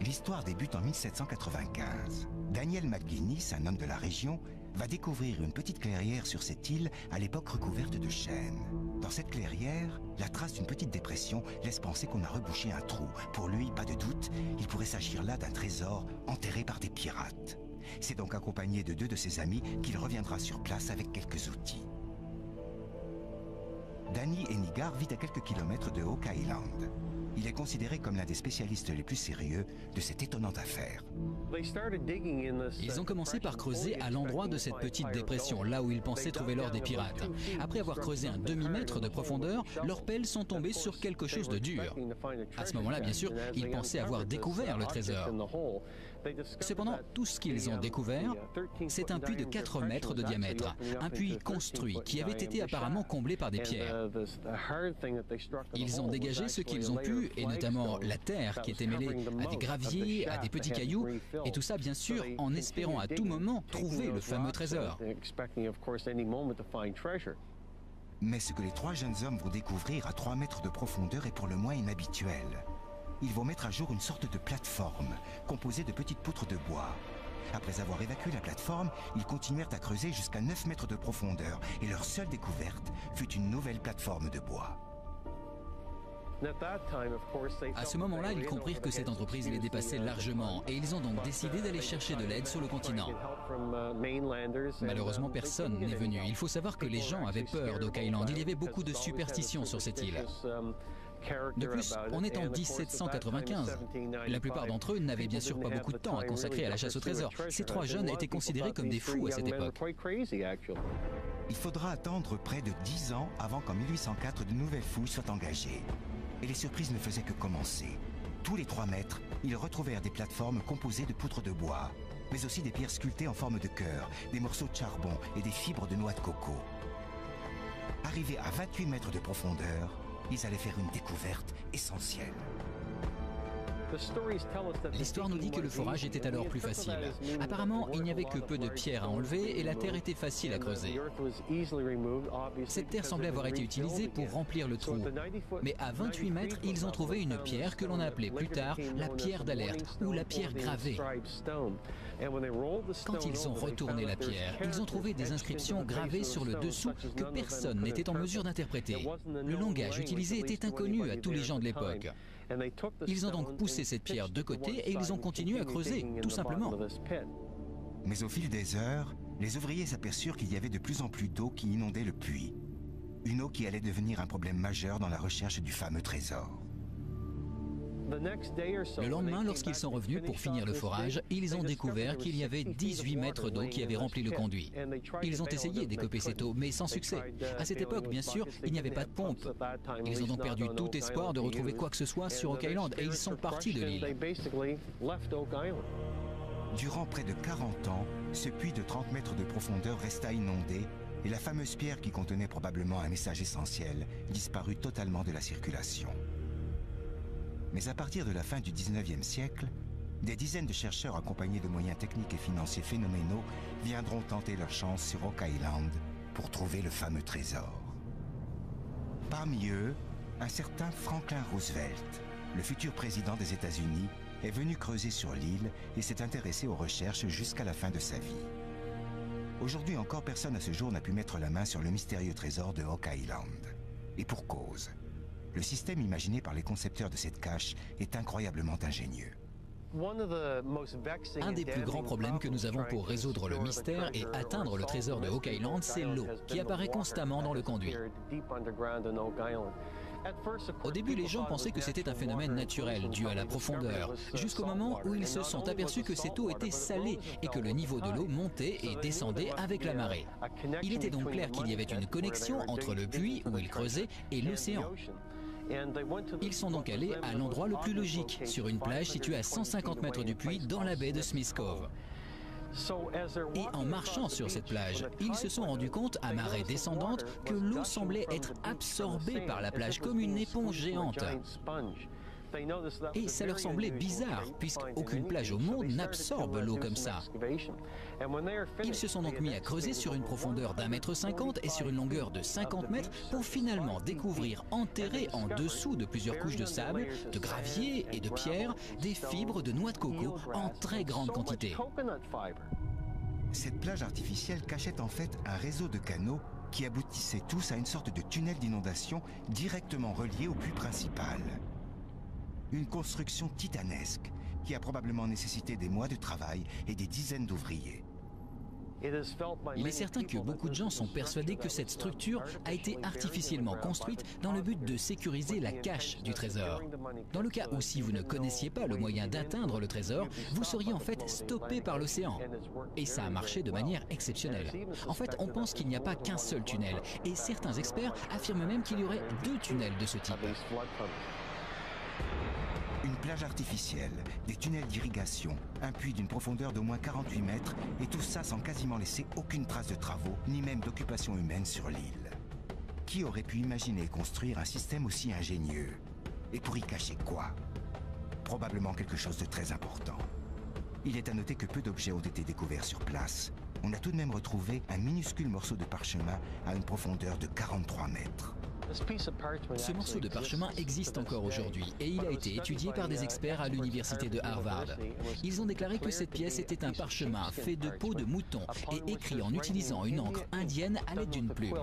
L'histoire débute en 1795. Daniel McGuinness, un homme de la région, va découvrir une petite clairière sur cette île à l'époque recouverte de chênes. Dans cette clairière, la trace d'une petite dépression laisse penser qu'on a rebouché un trou. Pour lui, pas de doute, il pourrait s'agir là d'un trésor enterré par des pirates. C'est donc accompagné de deux de ses amis qu'il reviendra sur place avec quelques outils. Danny Hennigar vit à quelques kilomètres de Oak Island. Il est considéré comme l'un des spécialistes les plus sérieux de cette étonnante affaire. Ils ont commencé par creuser à l'endroit de cette petite dépression, là où ils pensaient trouver l'or des pirates. Après avoir creusé un demi-mètre de profondeur, leurs pelles sont tombées sur quelque chose de dur. À ce moment-là, bien sûr, ils pensaient avoir découvert le trésor. Cependant, tout ce qu'ils ont découvert, c'est un puits de 4 mètres de diamètre, un puits construit qui avait été apparemment comblé par des pierres. Ils ont dégagé ce qu'ils ont pu, et notamment la terre qui était mêlée à des graviers, à des petits cailloux, et tout ça bien sûr en espérant à tout moment trouver le fameux trésor. Mais ce que les trois jeunes hommes vont découvrir à 3 mètres de profondeur est pour le moins inhabituel. Ils vont mettre à jour une sorte de plateforme composée de petites poutres de bois. Après avoir évacué la plateforme, ils continuèrent à creuser jusqu'à 9 mètres de profondeur et leur seule découverte fut une nouvelle plateforme de bois. À ce moment-là, ils comprirent que cette entreprise les dépassait largement et ils ont donc décidé d'aller chercher de l'aide sur le continent. Malheureusement, personne n'est venu. Il faut savoir que les gens avaient peur d'Oak Island. Il y avait beaucoup de superstitions sur cette île. De plus, on est en 1795. La plupart d'entre eux n'avaient bien sûr pas beaucoup de temps à consacrer à la chasse au trésor. Ces 3 jeunes étaient considérés comme des fous à cette époque. Il faudra attendre près de 10 ans avant qu'en 1804 de nouvelles fouilles soient engagées. Et les surprises ne faisaient que commencer. Tous les 3 mètres, ils retrouvèrent des plateformes composées de poutres de bois, mais aussi des pierres sculptées en forme de cœur, des morceaux de charbon et des fibres de noix de coco. Arrivés à 28 mètres de profondeur, ils allaient faire une découverte essentielle. L'histoire nous dit que le forage était alors plus facile. Apparemment, il n'y avait que peu de pierres à enlever et la terre était facile à creuser. Cette terre semblait avoir été utilisée pour remplir le trou. Mais à 28 mètres, ils ont trouvé une pierre que l'on a appelée plus tard la pierre d'alerte ou la pierre gravée. Quand ils ont retourné la pierre, ils ont trouvé des inscriptions gravées sur le dessous que personne n'était en mesure d'interpréter. Le langage utilisé était inconnu à tous les gens de l'époque. Ils ont donc poussé cette pierre de côté et ils ont continué à creuser, tout simplement. Mais au fil des heures, les ouvriers s'aperçurent qu'il y avait de plus en plus d'eau qui inondait le puits. Une eau qui allait devenir un problème majeur dans la recherche du fameux trésor. Le lendemain, lorsqu'ils sont revenus pour finir le forage, ils ont découvert qu'il y avait 18 mètres d'eau qui avaient rempli le conduit. Ils ont essayé d'écoper cette eau, mais sans succès. À cette époque, bien sûr, il n'y avait pas de pompe. Ils ont donc perdu tout espoir de retrouver quoi que ce soit sur Oak Island et ils sont partis de l'île. Durant près de 40 ans, ce puits de 30 mètres de profondeur resta inondé et la fameuse pierre qui contenait probablement un message essentiel disparut totalement de la circulation. Mais à partir de la fin du 19e siècle, des dizaines de chercheurs accompagnés de moyens techniques et financiers phénoménaux viendront tenter leur chance sur Oak Island pour trouver le fameux trésor. Parmi eux, un certain Franklin Roosevelt, le futur président des États-Unis, est venu creuser sur l'île et s'est intéressé aux recherches jusqu'à la fin de sa vie. Aujourd'hui encore, personne à ce jour n'a pu mettre la main sur le mystérieux trésor de Oak Island. Et pour cause. Le système imaginé par les concepteurs de cette cache est incroyablement ingénieux. Un des plus grands problèmes que nous avons pour résoudre le mystère et atteindre le trésor de Oak Island, c'est l'eau qui apparaît constamment dans le conduit. Au début, les gens pensaient que c'était un phénomène naturel dû à la profondeur, jusqu'au moment où ils se sont aperçus que cette eau était salée et que le niveau de l'eau montait et descendait avec la marée. Il était donc clair qu'il y avait une connexion entre le puits où ils creusaient et l'océan. Ils sont donc allés à l'endroit le plus logique, sur une plage située à 150 mètres du puits dans la baie de Smith Cove. Et en marchant sur cette plage, ils se sont rendus compte, à marée descendante, que l'eau semblait être absorbée par la plage comme une éponge géante. Et ça leur semblait bizarre, puisqu'aucune plage au monde n'absorbe l'eau comme ça. Ils se sont donc mis à creuser sur une profondeur d'1,50 m et sur une longueur de 50 mètres pour finalement découvrir enterrés en dessous de plusieurs couches de sable, de gravier et de pierre, des fibres de noix de coco en très grande quantité. Cette plage artificielle cachait en fait un réseau de canaux qui aboutissaient tous à une sorte de tunnel d'inondation directement relié au puits principal. Une construction titanesque qui a probablement nécessité des mois de travail et des dizaines d'ouvriers. Il est certain que beaucoup de gens sont persuadés que cette structure a été artificiellement construite dans le but de sécuriser la cache du trésor. Dans le cas où si vous ne connaissiez pas le moyen d'atteindre le trésor, vous seriez en fait stoppé par l'océan. Et ça a marché de manière exceptionnelle. En fait, on pense qu'il n'y a pas qu'un seul tunnel, et certains experts affirment même qu'il y aurait 2 tunnels de ce type. Une plage artificielle, des tunnels d'irrigation, un puits d'une profondeur d'au moins 48 mètres, et tout ça sans quasiment laisser aucune trace de travaux, ni même d'occupation humaine sur l'île. Qui aurait pu imaginer construire un système aussi ingénieux? Et pour y cacher quoi? Probablement quelque chose de très important. Il est à noter que peu d'objets ont été découverts sur place. On a tout de même retrouvé un minuscule morceau de parchemin à une profondeur de 43 mètres. Ce morceau de parchemin existe encore aujourd'hui et il a été étudié par des experts à l'université de Harvard. Ils ont déclaré que cette pièce était un parchemin fait de peau de mouton et écrit en utilisant une encre indienne à l'aide d'une plume.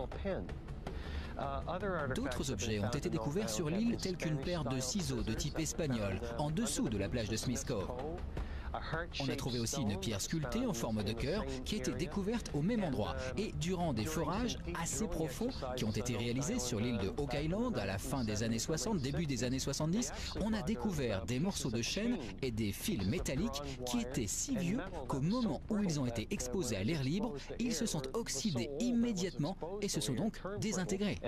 D'autres objets ont été découverts sur l'île tels qu'une paire de ciseaux de type espagnol en dessous de la plage de Smith Cove. On a trouvé aussi une pierre sculptée en forme de cœur qui a été découverte au même endroit. Et durant des forages assez profonds qui ont été réalisés sur l'île de Oak Island à la fin des années 60, début des années 70, on a découvert des morceaux de chêne et des fils métalliques qui étaient si vieux qu'au moment où ils ont été exposés à l'air libre, ils se sont oxydés immédiatement et se sont donc désintégrés.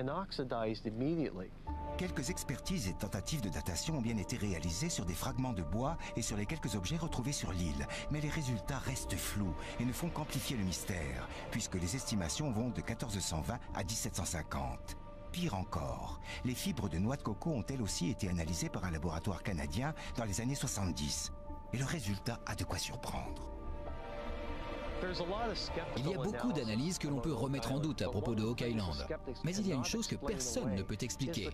Quelques expertises et tentatives de datation ont bien été réalisées sur des fragments de bois et sur les quelques objets retrouvés sur l'île, mais les résultats restent flous et ne font qu'amplifier le mystère, puisque les estimations vont de 1420 à 1750. Pire encore, les fibres de noix de coco ont elles aussi été analysées par un laboratoire canadien dans les années 70, et le résultat a de quoi surprendre. Il y a beaucoup d'analyses que l'on peut remettre en doute à propos de Oak Island. Mais il y a une chose que personne ne peut expliquer.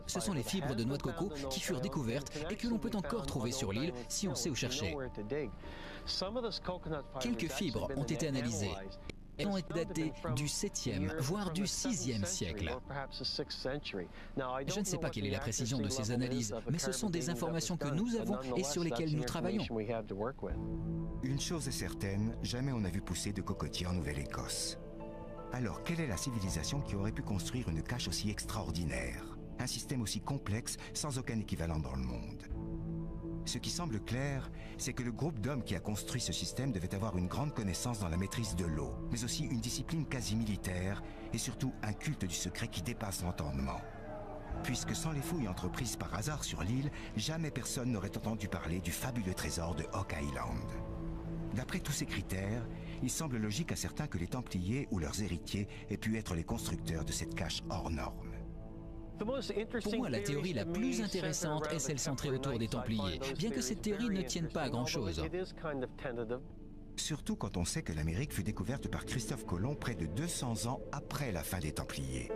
Ce sont les fibres de noix de coco qui furent découvertes et que l'on peut encore trouver sur l'île si on sait où chercher. Quelques fibres ont été analysées. Elles ont été datées du 7e, voire du 6e siècle. Je ne sais pas quelle est la précision de ces analyses, mais ce sont des informations que nous avons et sur lesquelles nous travaillons. Une chose est certaine, jamais on n'a vu pousser de cocotiers en Nouvelle-Écosse. Alors, quelle est la civilisation qui aurait pu construire une cache aussi extraordinaire? Un système aussi complexe, sans aucun équivalent dans le monde? Ce qui semble clair, c'est que le groupe d'hommes qui a construit ce système devait avoir une grande connaissance dans la maîtrise de l'eau, mais aussi une discipline quasi militaire et surtout un culte du secret qui dépasse l'entendement. Puisque sans les fouilles entreprises par hasard sur l'île, jamais personne n'aurait entendu parler du fabuleux trésor de Oak Island. D'après tous ces critères, il semble logique à certains que les Templiers ou leurs héritiers aient pu être les constructeurs de cette cache hors norme. Pour moi, la théorie la plus intéressante est celle centrée autour des Templiers, bien que cette théorie ne tienne pas à grand-chose. Surtout quand on sait que l'Amérique fut découverte par Christophe Colomb près de 200 ans après la fin des Templiers.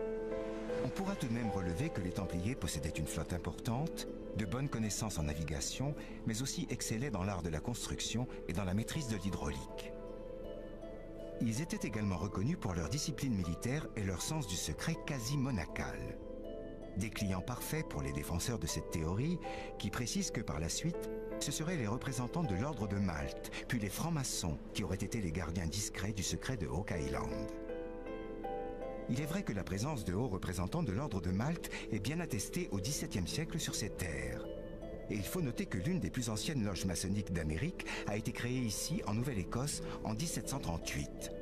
On pourra tout de même relever que les Templiers possédaient une flotte importante, de bonnes connaissances en navigation, mais aussi excellaient dans l'art de la construction et dans la maîtrise de l'hydraulique. Ils étaient également reconnus pour leur discipline militaire et leur sens du secret quasi monacal. Des clients parfaits pour les défenseurs de cette théorie, qui précisent que par la suite, ce seraient les représentants de l'ordre de Malte, puis les francs-maçons, qui auraient été les gardiens discrets du secret de Oak Island. Il est vrai que la présence de hauts représentants de l'ordre de Malte est bien attestée au XVIIe siècle sur ces terres. Et il faut noter que l'une des plus anciennes loges maçonniques d'Amérique a été créée ici, en Nouvelle-Écosse, en 1738.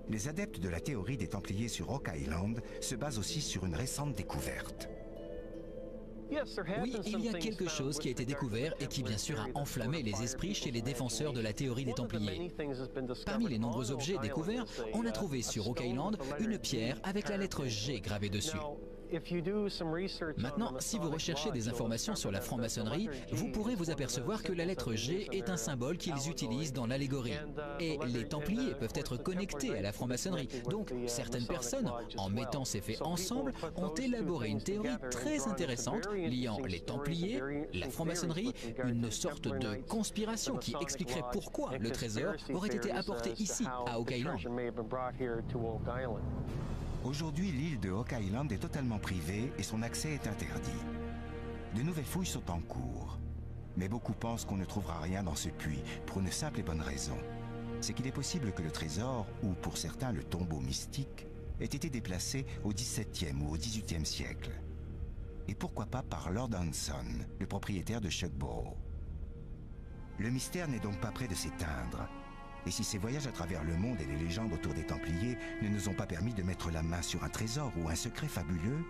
Les adeptes de la théorie des Templiers sur Oak Island se basent aussi sur une récente découverte. Oui, il y a quelque chose qui a été découvert et qui bien sûr a enflammé les esprits chez les défenseurs de la théorie des Templiers. Parmi les nombreux objets découverts, on a trouvé sur Oak Island une pierre avec la lettre G gravée dessus. Maintenant, si vous recherchez des informations sur la franc-maçonnerie, vous pourrez vous apercevoir que la lettre G est un symbole qu'ils utilisent dans l'allégorie. Et les Templiers peuvent être connectés à la franc-maçonnerie. Donc, certaines personnes, en mettant ces faits ensemble, ont élaboré une théorie très intéressante liant les Templiers, la franc-maçonnerie, une sorte de conspiration qui expliquerait pourquoi le trésor aurait été apporté ici, à Oak Island. Aujourd'hui, l'île de Oak Island est totalement privée et son accès est interdit. De nouvelles fouilles sont en cours. Mais beaucoup pensent qu'on ne trouvera rien dans ce puits, pour une simple et bonne raison. C'est qu'il est possible que le trésor, ou pour certains le tombeau mystique, ait été déplacé au XVIIe ou au XVIIIe siècle. Et pourquoi pas par Lord Hanson, le propriétaire de Shugborough. Le mystère n'est donc pas près de s'éteindre. Et si ces voyages à travers le monde et les légendes autour des Templiers ne nous ont pas permis de mettre la main sur un trésor ou un secret fabuleux,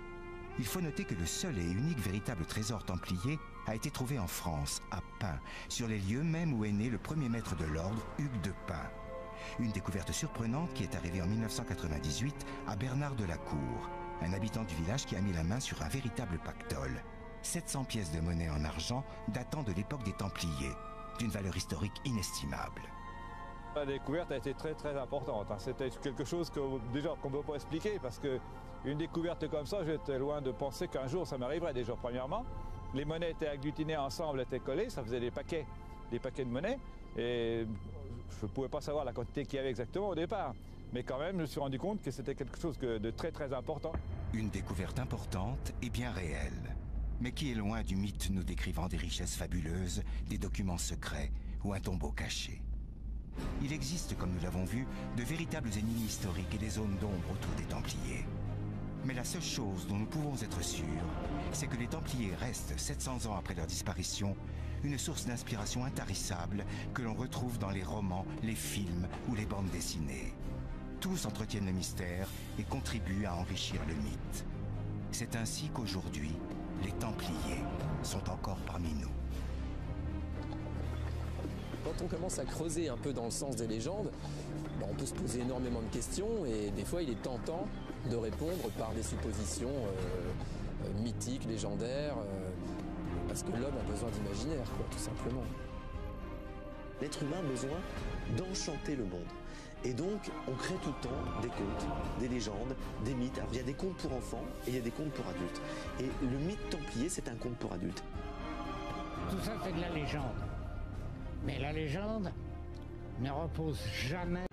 il faut noter que le seul et unique véritable trésor templier a été trouvé en France, à Pin, sur les lieux même où est né le premier maître de l'ordre, Hugues de Pin. Une découverte surprenante qui est arrivée en 1998 à Bernard de la Cour, un habitant du village qui a mis la main sur un véritable pactole. 700 pièces de monnaie en argent datant de l'époque des Templiers, d'une valeur historique inestimable. La découverte a été très importante. C'était quelque chose qu'on ne peut pas expliquer parce que Une découverte comme ça, j'étais loin de penser qu'un jour ça m'arriverait. Déjà, premièrement, les monnaies étaient agglutinées ensemble, étaient collées, ça faisait des paquets de monnaies. Et je ne pouvais pas savoir la quantité qu'il y avait exactement au départ. Mais quand même, je me suis rendu compte que c'était quelque chose de très très important. Une découverte importante et bien réelle, mais qui est loin du mythe nous décrivant des richesses fabuleuses, des documents secrets ou un tombeau caché. Il existe, comme nous l'avons vu, de véritables énigmes historiques et des zones d'ombre autour des Templiers. Mais la seule chose dont nous pouvons être sûrs, c'est que les Templiers restent, 700 ans après leur disparition, une source d'inspiration intarissable que l'on retrouve dans les romans, les films ou les bandes dessinées. Tous entretiennent le mystère et contribuent à enrichir le mythe. C'est ainsi qu'aujourd'hui, les Templiers sont encore parmi nous. Quand on commence à creuser un peu dans le sens des légendes, on peut se poser énormément de questions et des fois il est tentant de répondre par des suppositions mythiques, légendaires, parce que l'homme a besoin d'imaginaire, tout simplement. L'être humain a besoin d'enchanter le monde. Et donc, on crée tout le temps des contes, des légendes, des mythes. Alors, il y a des contes pour enfants et il y a des contes pour adultes. Et le mythe templier, c'est un conte pour adultes. Tout ça, c'est de la légende. Mais la légende ne repose jamais.